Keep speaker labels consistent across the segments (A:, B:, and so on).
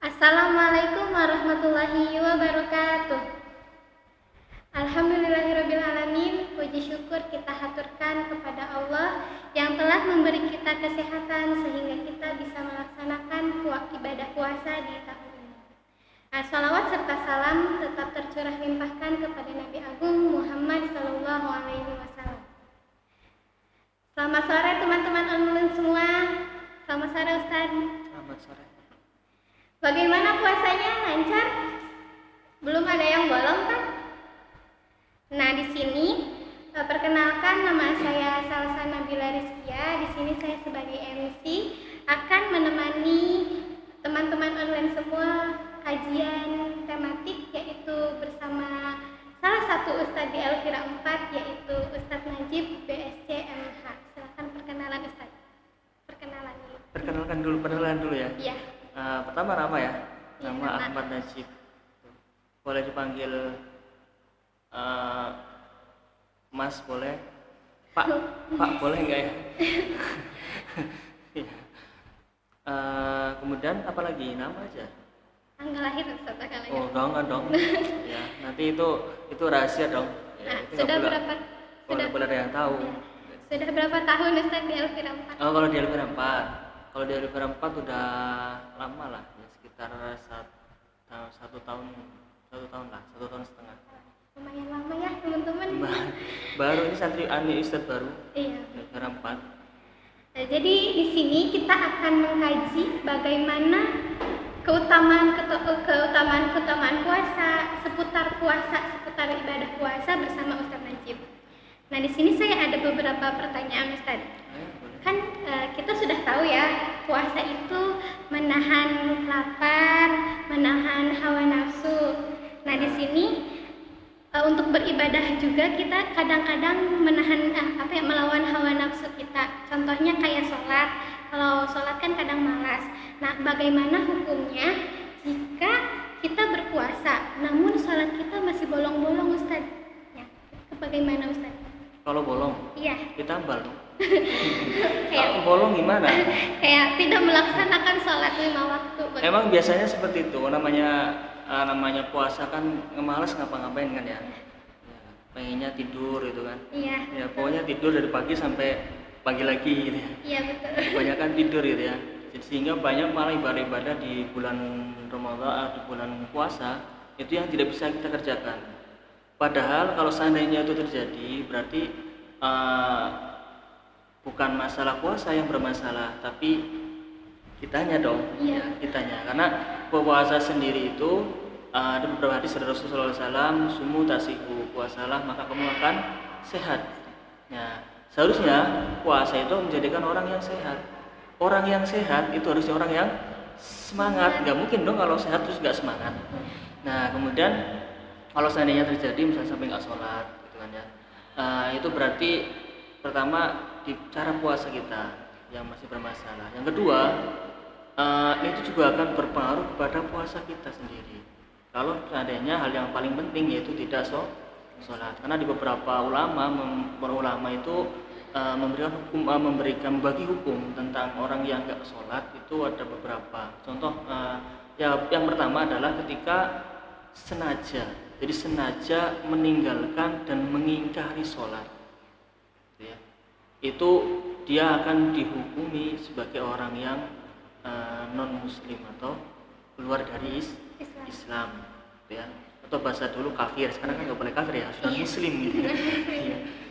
A: Assalamualaikum warahmatullahi wabarakatuh. Alhamdulillahirabbil alamin. Puji syukur kita haturkan kepada Allah yang telah memberi kita kesehatan sehingga kita bisa melaksanakan ibadah puasa di tahun ini. Salawat serta salam tetap tercurah limpahkan kepada Nabi Agung Muhammad Sallallahu Alaihi Wasallam. Selamat sore teman-teman online semua. Selamat sore Ustaz.
B: Selamat sore.
A: Bagaimana puasanya? Lancar? Belum ada yang bolong kan? Nah, di sini perkenalkan, nama saya Salsa Nabila Rizkia. Di sini saya sebagai MC akan menemani teman-teman online semua kajian tematik, yaitu bersama salah satu Ustadz di Elvira 4, yaitu Ustadz Najib BSC MH. Silakan perkenalan Ustadz.
B: Perkenalan dulu ya.
A: Iya.
B: Pertama nama ya.
A: Iya,
B: Nama Ahmad Najib. Boleh dipanggil Mas boleh? Pak boleh nggak ya? Iya. Kemudian apa lagi? Nama aja.
A: Tanggal lahir Ustaz, tanggal lahir.
B: Oh, jangan dong. Ya, nanti itu rahasia dong. Ya,
A: Nah,
B: itu
A: sudah
B: nggak
A: berapa?
B: boleh ada yang tahu.
A: Ya. Sudah berapa tahun Ustaz di Elvira 4?
B: Oh, kalau di Elvira 4. Kalau di Elvira 4 udah lama lah, ya, sekitar satu tahun lah, 1,5 tahun.
A: Lumayan lama ya teman-teman.
B: Baru ini santri Ani Ustadz baru.
A: Iya.
B: Elvira 4.
A: Nah, jadi di sini kita akan mengkaji bagaimana keutamaan puasa, seputar ibadah puasa bersama Ustadz Najib. Nah, di sini saya ada beberapa pertanyaan Ustadz. Kan kita sudah tahu ya, puasa itu menahan lapar, menahan hawa nafsu. Nah, di sini untuk beribadah juga kita kadang-kadang menahan melawan hawa nafsu kita. Contohnya kayak sholat. Kalau sholat kan kadang malas. Nah, bagaimana hukumnya jika kita berpuasa namun sholat kita masih bolong-bolong Ustaz? Ya, bagaimana Ustaz?
B: Kalau bolong?
A: Iya.
B: Ditambal dong.
A: Kayak
B: bolong gimana?
A: Kayak tidak melaksanakan sholat 5 waktu.
B: Emang biasanya seperti itu, namanya puasa kan malas ngapa-ngapain kan ya. Pengennya tidur gitu kan.
A: Iya.
B: Ya pokoknya tidur dari pagi sampai pagi lagi gitu ya.
A: Iya, betul.
B: Kebanyakan tidur gitu ya. Jadi sehingga banyak malah ibadah-ibadah di bulan Ramadan, di bulan puasa itu yang tidak bisa kita kerjakan. Padahal kalau seandainya itu terjadi berarti bukan masalah puasa yang bermasalah, tapi kitanya dong.
A: Iya.
B: Ya, kitanya. Karena puasa sendiri itu ada beberapa hadis dari Rasulullah SAW, sumu tasihu, puasalah maka kamu akan sehat. Ya, seharusnya puasa itu menjadikan orang yang sehat. Orang yang sehat itu harusnya orang yang semangat. Nggak mungkin dong kalau sehat terus nggak semangat. Nah, kemudian kalau seandainya terjadi misalnya sampai nggak sholat, gitu kan ya, itu berarti pertama di cara puasa kita yang masih bermasalah. Yang kedua, itu juga akan berpengaruh kepada puasa kita sendiri. Kalau seandainya hal yang paling penting yaitu tidak sholat, karena di beberapa ulama itu membagi hukum tentang orang yang nggak sholat itu ada beberapa. Contoh, yang pertama adalah ketika sengaja meninggalkan dan mengingkari sholat. Itu dia akan dihukumi sebagai orang yang non muslim atau keluar dari Islam ya, atau bahasa dulu kafir. Sekarang kan nggak boleh kafir ya, non muslim gitu ya.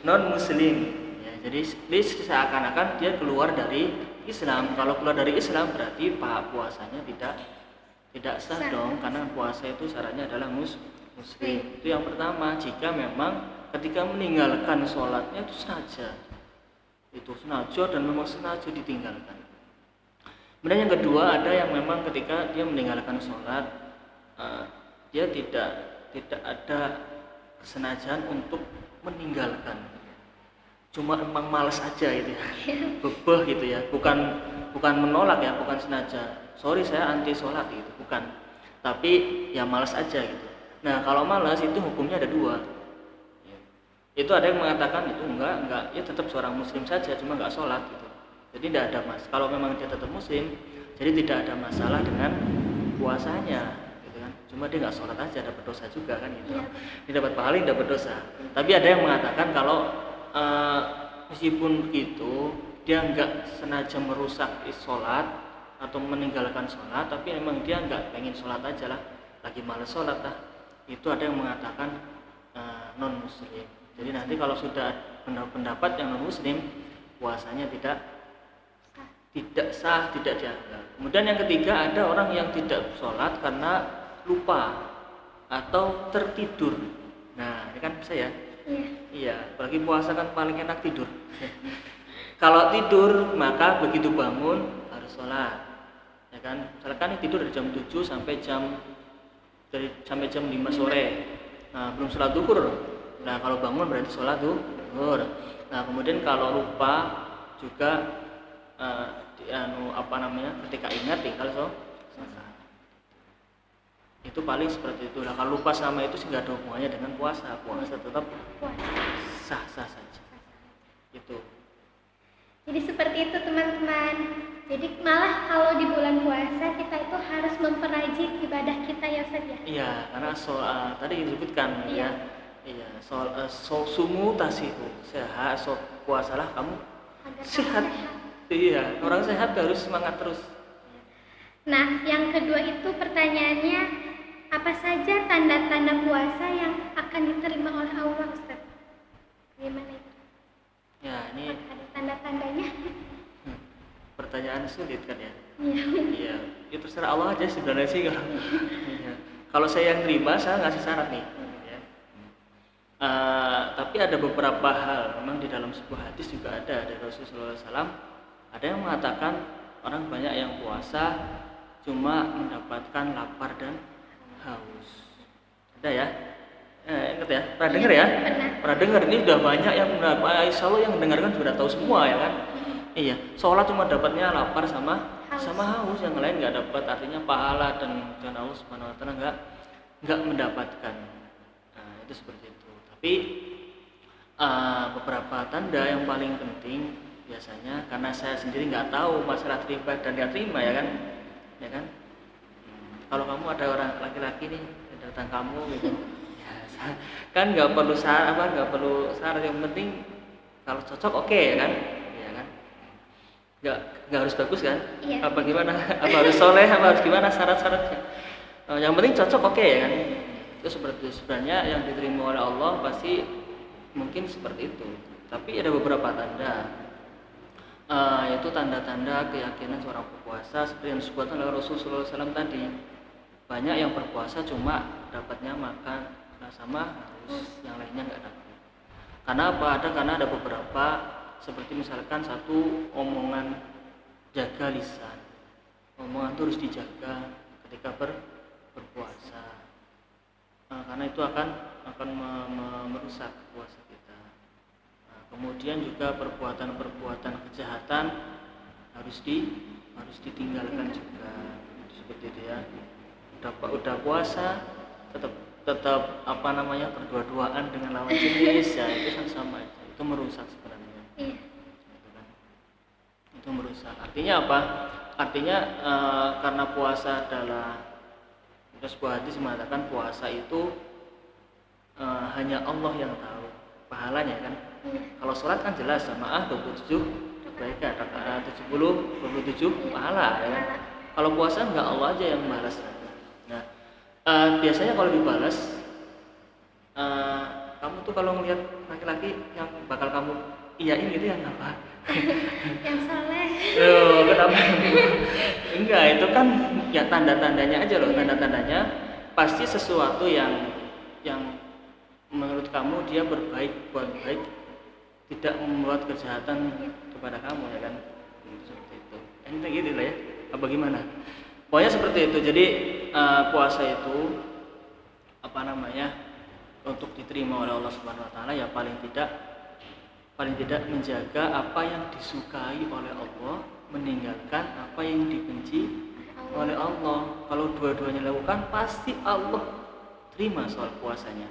B: Non muslim ya, jadi seakan-akan dia keluar dari Islam. Kalau keluar dari Islam berarti puasanya tidak sah dong, karena puasa itu syaratnya adalah muslim. Itu yang pertama. Jika memang ketika meninggalkan sholatnya itu sengaja dan memang sengaja ditinggalkan. Kemudian yang kedua, ada yang memang ketika dia meninggalkan sholat, dia tidak ada kesengajaan untuk meninggalkan, cuma emang malas aja gitu ya, bebeh gitu ya, bukan menolak ya, bukan sengaja, sorry saya anti sholat gitu, bukan, tapi ya malas aja gitu. Nah, kalau malas itu hukumnya ada dua. Itu ada yang mengatakan itu enggak, ya tetap seorang muslim saja, cuma enggak sholat gitu. Jadi tidak ada kalau memang dia tetap muslim, jadi tidak ada masalah dengan puasanya gitu kan. Cuma dia nggak sholat aja dapat dosa juga kan gitu.
A: Iya.
B: Dia dapat pahala, dapat dosa. Tapi ada yang mengatakan kalau meskipun begitu dia nggak sengaja merusak sholat atau meninggalkan sholat, tapi memang dia nggak pengen sholat aja lah, lagi males sholat lah, itu ada yang mengatakan non muslim. Jadi nanti kalau sudah pendapat yang non muslim, puasanya tidak sah, tidak dianggap. Kemudian yang ketiga, ada orang yang tidak sholat karena lupa atau tertidur. Nah ini kan bisa ya. Iya, apalagi puasa kan paling enak tidur. Kalau tidur maka begitu bangun harus sholat, ya kan? Misalkan tidur dari jam 7 sampai jam 5 sore. Nah, belum sholat zuhur. Nah, kalau bangun berarti sholat zuhur. Nah, kemudian kalau lupa juga ketika ingat tinggal sholat. Itu paling seperti itu. Nah, kalau lupa sama itu sih nggak ada hubungannya dengan puasa. Puasa tetap sah-sah saja. Itu.
A: Jadi seperti itu teman-teman. Jadi malah kalau di bulan puasa kita itu harus memperrajin ibadah kita ya Ustaz ya.
B: Iya, karena tadi disebutkan ya. Iya, sumu tasihu. Sehat, puasalah kamu
A: Agar
B: sehat.
A: sehat.
B: Iya, orang sehat harus semangat terus.
A: Nah, yang kedua itu pertanyaannya, apa saja tanda-tanda puasa yang akan diterima oleh Allah Ustaz? Gimana itu?
B: Ya, ini
A: Ada tanda-tandanya?
B: pertanyaan sulit kan ya?
A: Iya.
B: Iya, itu terserah Allah aja sebenarnya sih kalau. Iya. Kalau saya yang terima, saya ngasih syarat nih. Ya. Tapi ada beberapa hal, memang di dalam sebuah hadis juga ada dari Rasulullah SAW. Ada yang mengatakan orang banyak yang puasa cuma mendapatkan lapar dan haus. Ada ya? Ingat ya? Pernah dengar ya? Pernah dengar, ini udah banyak yang insya Allah yang mendengarkan sudah tahu semua ya kan? Iya, sholat cuma dapatnya lapar sama haus, yang lain nggak dapat, artinya pahala dan Allah Subhanahu Wa Taala nggak mendapatkan. Nah, itu seperti itu. Tapi beberapa tanda yang paling penting biasanya, karena saya sendiri nggak tahu masalah terima dan nggak terima ya kan? Kalau kamu ada orang laki-laki nih datang kamu gitu, ya, kan nggak perlu syarat, yang penting kalau cocok oke ya kan? Nggak harus bagus kan?
A: Iya.
B: Apa gimana? Apa harus soleh? Apa harus gimana syarat-syaratnya? Yang penting cocok oke ya kan? Itu seperti sebenarnya yang diterima oleh Allah pasti mungkin seperti itu. Tapi ada beberapa tanda, yaitu tanda-tanda keyakinan seorang berpuasa seperti yang disebutkan oleh Rasulullah SAW tadi. Banyak yang berpuasa cuma dapatnya makan sama haus, yang lainnya nggak dapat. Karena apa? Karena ada beberapa, seperti misalkan satu omongan jaga lisan, omongan itu harus dijaga ketika berpuasa, karena itu akan merusak puasa kita. Kemudian juga perbuatan kejahatan harus ditinggalkan juga, seperti itu ya. Udah puasa tetap berdua-duaan dengan lawan jenis ya, itu kan sama aja, itu merusak sebenarnya.
A: Iya.
B: Itu merusak. Artinya apa? Artinya karena puasa adalah, sebuah hadis mengatakan puasa itu hanya Allah yang tahu pahalanya kan. Kalau sholat kan jelas, jamaah 27 kebaikan, 27 pahala ya kan. Kalau puasa enggak, Allah aja yang balas. Nah, biasanya kalau dibalas, kamu tuh kalau ngelihat laki-laki yang bakal kamu iyain gitu yang apa?
A: Yang saleh.
B: Kenapa? Enggak, itu kan ya tanda-tandanya aja loh. Tanda-tandanya pasti sesuatu yang menurut kamu dia buat baik, tidak membuat kejahatan kepada kamu ya kan. Seperti itu. Entah gitu lah ya. Apa gimana? Pokoknya seperti itu. Jadi puasa itu untuk diterima oleh Allah Subhanahu Wa Taala ya paling tidak menjaga apa yang disukai oleh Allah, meninggalkan apa yang dibenci oleh Allah. Kalau dua-duanya dilakukan pasti Allah terima soal puasanya.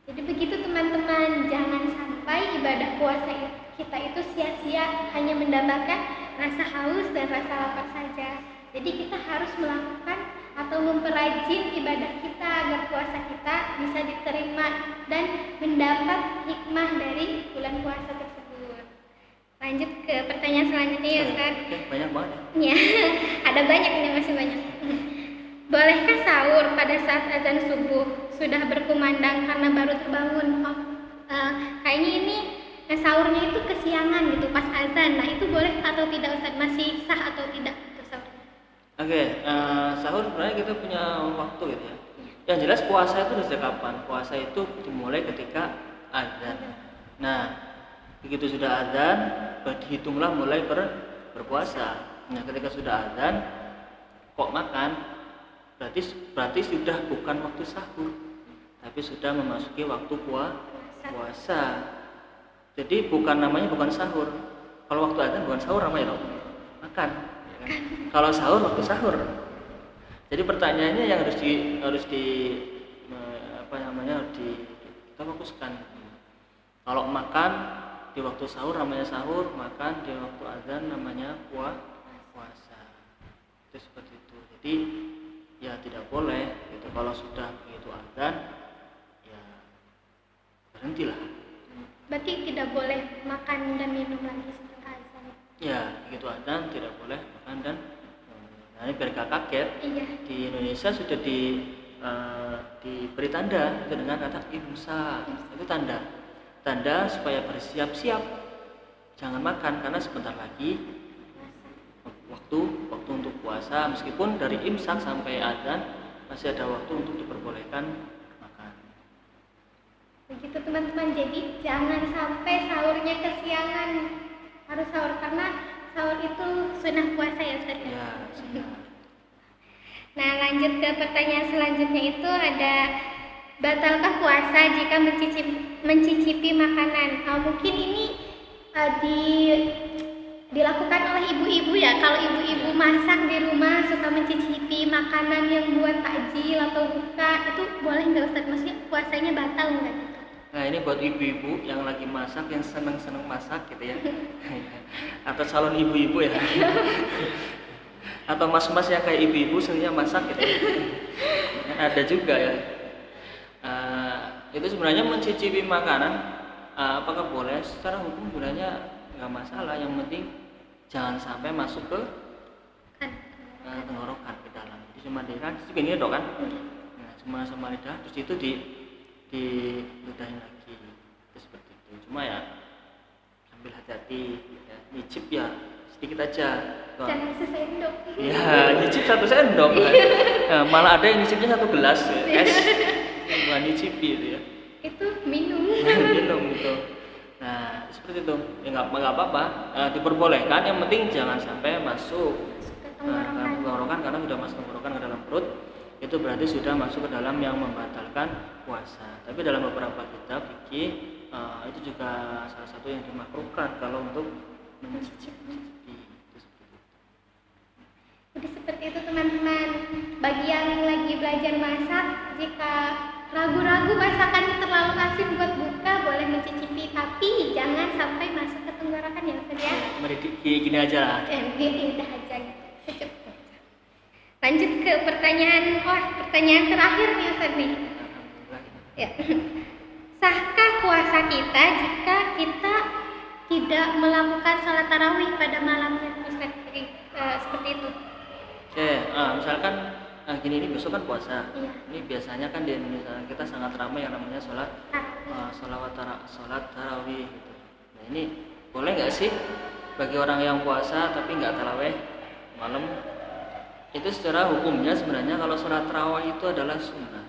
A: Jadi begitu teman-teman, jangan sampai ibadah puasa kita itu sia-sia hanya mendapatkan rasa haus dan rasa lapar saja. Jadi kita harus melakukan atau memperajin ibadah kita agar puasa kita bisa diterima dan mendapat hikmah dari bulan puasa tersebut. Lanjut ke pertanyaan selanjutnya ya Ustaz.
B: Oke, banyak banget.
A: Ya, ada banyak ini, masih banyak. Bolehkah sahur pada saat azan subuh sudah berkumandang karena baru terbangun? Kayaknya ini sahurnya itu kesiangan gitu pas azan. Nah itu boleh atau tidak Ustaz? Masih sah atau tidak itu sahurnya?
B: Oke, sahur sebenarnya kita punya waktu gitu ya. Yang jelas puasa itu dari kapan? Puasa itu dimulai ketika azan. Nah, begitu sudah azan, dihitunglah mulai berpuasa. Nah, ketika sudah azan, kok makan, berarti sudah bukan waktu sahur, tapi sudah memasuki waktu puasa. Jadi namanya bukan sahur. Kalau waktu azan bukan sahur, namanya makan. Kalau sahur waktu sahur. Jadi pertanyaannya yang harus kita fokuskan. Kalau makan di waktu sahur namanya sahur, makan di waktu azan namanya puasa. Itu seperti itu. Jadi ya tidak boleh gitu. Kalau sudah begitu azan ya berhentilah.
A: Berarti tidak boleh makan dan minum lagi setelah azan.
B: Ya, begitu azan tidak boleh makan dan nah, ini biar gak kaget.
A: Iya.
B: Di Indonesia sudah diberi tanda itu dengan kata imsak. Itu tanda supaya bersiap-siap. Jangan makan karena sebentar lagi waktu untuk puasa, meskipun dari imsak sampai azan masih ada waktu untuk diperbolehkan makan.
A: Begitu teman-teman, jadi jangan sampai sahurnya kesiangan. Harus sahur karena sahur itu sunnah puasa ya Ustaz.
B: Ya, sunnah.
A: Nah, lanjut ke pertanyaan selanjutnya itu ada, batalkah puasa jika mencicipi makanan? Mungkin ini dilakukan oleh ibu-ibu ya. Kalau ibu-ibu masak di rumah suka mencicipi makanan yang buat takjil atau buka, itu boleh nggak Ustaz? Maksudnya puasanya batal nggak gitu?
B: Nah, ini buat ibu-ibu yang lagi masak, yang seneng masak gitu ya. Atau calon ibu-ibu ya. Atau mas-mas yang kayak ibu-ibu seringnya masak gitu ya. Ada juga ya. Itu sebenarnya mencicipi makanan apakah boleh? Secara hukum sebenarnya nggak masalah, yang penting jangan sampai masuk ke tenggorokan ke dalam. Jadi cuma gini dok kan? Nah, cuma sama lidah, terus itu diludahin lagi, itu seperti itu. Cuma ya sambil hati-hati, ya. Nyicip ya sedikit aja.
A: Jangan sesendok.
B: Ya, nyicip 1 sendok. Nah, malah ada yang nyicipnya 1 gelas es, bukan nyicipi itu ya.
A: Itu minum.
B: Minum gitu. Nah, seperti itu. Ya nggak apa-apa, diperbolehkan. Yang penting jangan sampai masuk
A: ke tenggorokan.
B: Karena sudah masuk tenggorokan ke dalam perut, itu berarti sudah masuk ke dalam yang membatalkan puasa. Tapi dalam beberapa kitab fikih itu juga salah satu yang dimakruhkan kalau untuk mencicipi.
A: Jadi seperti itu teman-teman. Bagi yang lagi belajar masak, jika ragu-ragu masakannya terlalu asin buat buka, boleh mencicipi, tapi jangan sampai masuk ke tenggorokan ya Ustaz ya.
B: Mari gini aja lah.
A: Udah aja gitu. Lanjut ke pertanyaan terakhir nih Ustaz nih. Ya. Sahkah puasa kita jika kita tidak melakukan sholat tarawih pada malamnya Ustaz? Seperti itu.
B: Oke, misalkan ini besok kan puasa.
A: Iya.
B: Ini biasanya kan di Indonesia kita sangat ramai yang namanya sholat tarawih gitu. Nah, ini boleh nggak sih bagi orang yang puasa tapi nggak tarawih malam? Itu secara hukumnya sebenarnya kalau sholat tarawih itu adalah sunnah.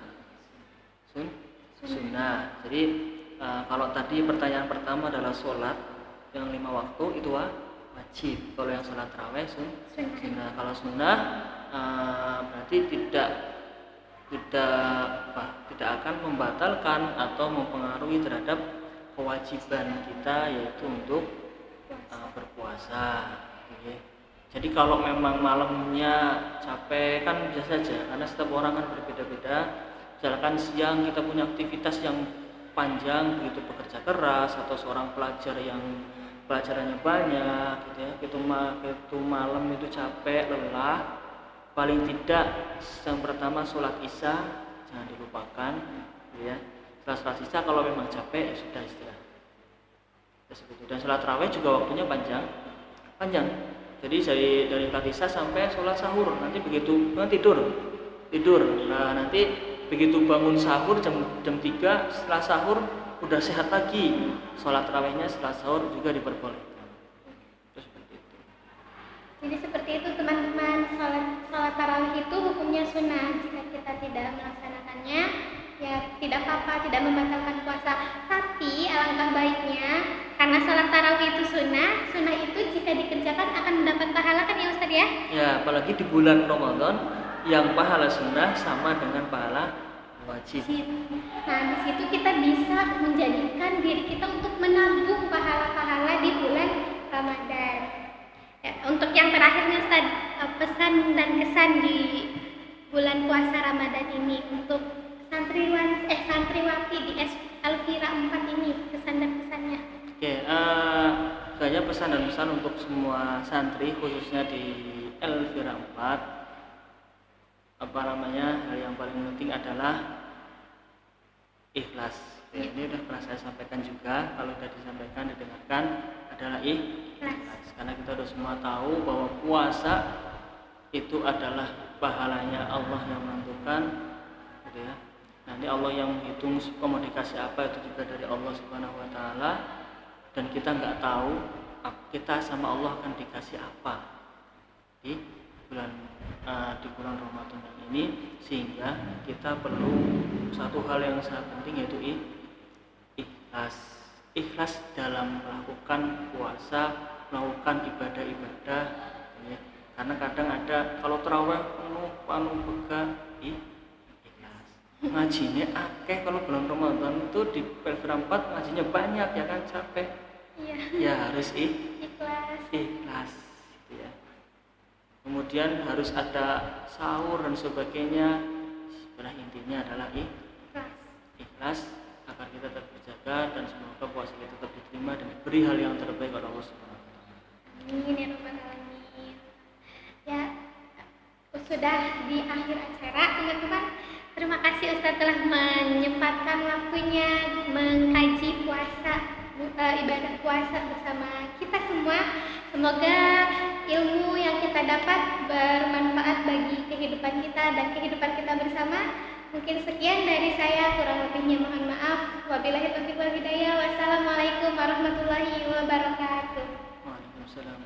B: Sunnah. Jadi kalau tadi pertanyaan pertama adalah sholat yang 5 waktu itu wajib. Kalau yang sholat tarawih sunnah. Kalau sunnah berarti tidak akan membatalkan atau mempengaruhi terhadap kewajiban kita, yaitu untuk berpuasa. Jadi kalau memang malamnya capek kan bisa saja, karena setiap orang kan berbeda-beda. Misalkan siang kita punya aktivitas yang panjang, begitu bekerja keras, atau seorang pelajar yang pelajarannya banyak gitu ya, itu malam itu capek, lelah, paling tidak yang pertama sholat isya jangan dilupakan, ya. Setelah sholat isya kalau memang capek ya sudah istirahat. Dan sholat tarawih juga waktunya panjang. Jadi dari sholat isya sampai sholat sahur, nanti begitu tidur. Nah nanti begitu bangun sahur jam 3, setelah sahur udah sehat lagi. Sholat tarawihnya setelah sahur juga diperbolehkan.
A: Jadi seperti itu teman-teman, sholat tarawih itu hukumnya sunnah. Jika kita tidak melaksanakannya, ya tidak apa-apa, tidak membatalkan puasa. Tapi alangkah baiknya, karena sholat tarawih itu sunnah itu jika dikerjakan akan mendapat pahala kan ya Ustaz ya?
B: Ya, apalagi di bulan Ramadan yang pahala sunnah sama dengan pahala wajib.
A: Nah, di situ kita bisa menjadikan diri kita untuk menabung pahala-pahala di bulan Ramadan. Ya, untuk yang terakhir nih Ustaz, pesan dan kesan di bulan puasa Ramadan ini untuk santriwati di Elvira 4 ini, kesan dan kesannya.
B: Oke, saya pesan dan pesan untuk semua santri khususnya di Elvira 4, hal yang paling penting adalah ikhlas. Ini udah pernah saya sampaikan juga, kalau sudah disampaikan didengarkan adalah ikhlas. Karena kita sudah semua tahu bahwa puasa itu adalah pahalanya Allah yang menentukan, gitu ya. Nanti Allah yang menghitung mau dikasih apa itu juga dari Allah Subhanahu Wa Taala, dan kita nggak tahu kita sama Allah akan dikasih apa di bulan Ramadan ini, sehingga kita perlu satu hal yang sangat penting yaitu ikhlas dalam melakukan puasa, melakukan ibadah-ibadah, ya. Karena kadang ada kalau tarawih penuh bega, ikhlas. Ngajinya akeh kalau bulan Ramadan itu di Elvira 4 ngajinya banyak ya kan, capek.
A: Iya.
B: Ya harus
A: ikhlas.
B: Gitu ya. Kemudian harus ada sahur dan sebagainya. Sebenarnya intinya adalah ikhlas agar kita tetap terjaga dan semoga puasa kita tetap diterima dan diberi hal yang terbaik oleh Allah Subhanahu wa taala.
A: Amin ya rabbal alamin. Ya, sudah di akhir acara teman-teman. Terima kasih Ustaz telah menyempatkan waktunya mengkaji ibadah puasa bersama kita semua. Semoga ilmu yang kita dapat bermanfaat bagi kehidupan kita dan kehidupan kita bersama. Mungkin sekian dari saya, kurang lebihnya mohon maaf. Wabillahi taufiq wal hidayah. Wassalamualaikum warahmatullahi wabarakatuh.
B: Waalaikumsalam.